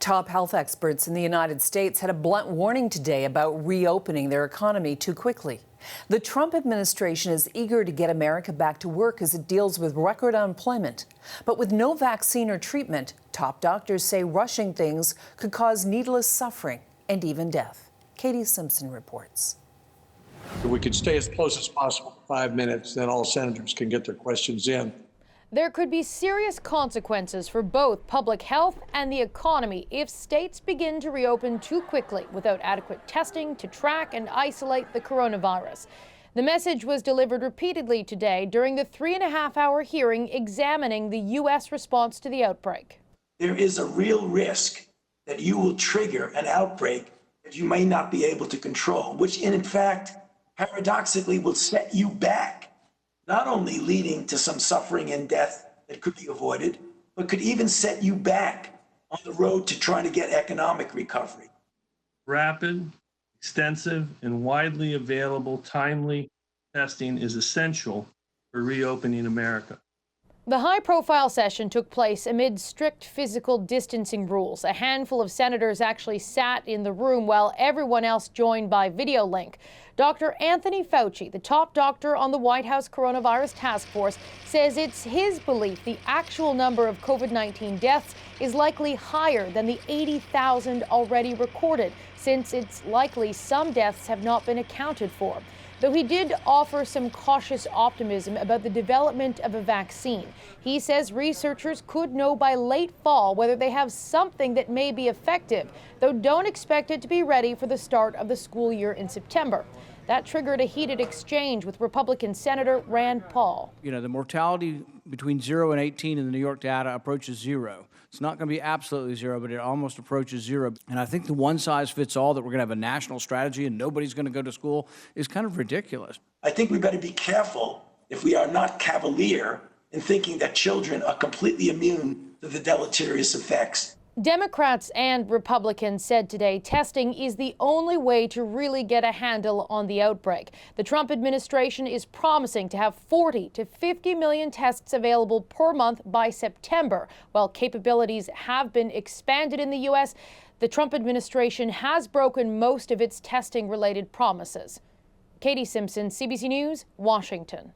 Top health experts in the United States had a blunt warning today about reopening their economy too quickly. The Trump administration is eager to get America back to work as it deals with record unemployment. But with no vaccine or treatment, top doctors say rushing things could cause needless suffering and even death. Katie Simpson reports. If we could stay as close as possible for 5 minutes, then all senators can get their questions in. There could be serious consequences for both public health and the economy if states begin to reopen too quickly without adequate testing to track and isolate the coronavirus. The message was delivered repeatedly today during the 3.5-hour hearing examining the U.S. response to the outbreak. There is a real risk that you will trigger an outbreak that you may not be able to control, which in fact, paradoxically, will set you back. Not only leading to some suffering and death that could be avoided, but could even set you back on the road to trying to get economic recovery. Rapid, extensive, and widely available timely testing is essential for reopening America. The high-profile session took place amid strict physical distancing rules. A handful of senators actually sat in the room while everyone else joined by video link. Dr. Anthony Fauci, the top doctor on the White House coronavirus task force, says it's his belief the actual number of COVID-19 deaths is likely higher than the 80,000 already recorded, since it's likely some deaths have not been accounted for. Though he did offer some cautious optimism about the development of a vaccine. He says researchers could know by late fall whether they have something that may be effective, though don't expect it to be ready for the start of the school year in September. That triggered a heated exchange with Republican Senator Rand Paul. You know, the mortality between 0 and 18 in the New York data approaches 0. It's not going to be absolutely 0, but it almost approaches 0. And I think the one-size-fits-all that we're going to have a national strategy and nobody's going to go to school is kind of ridiculous. I think we better be careful if we are not cavalier in thinking that children are completely immune to the deleterious effects. Democrats and Republicans said today testing is the only way to really get a handle on the outbreak. The Trump administration is promising to have 40 to 50 million tests available per month by September. While capabilities have been expanded in the U.S., the Trump administration has broken most of its testing-related promises. Katie Simpson, CBC News, Washington.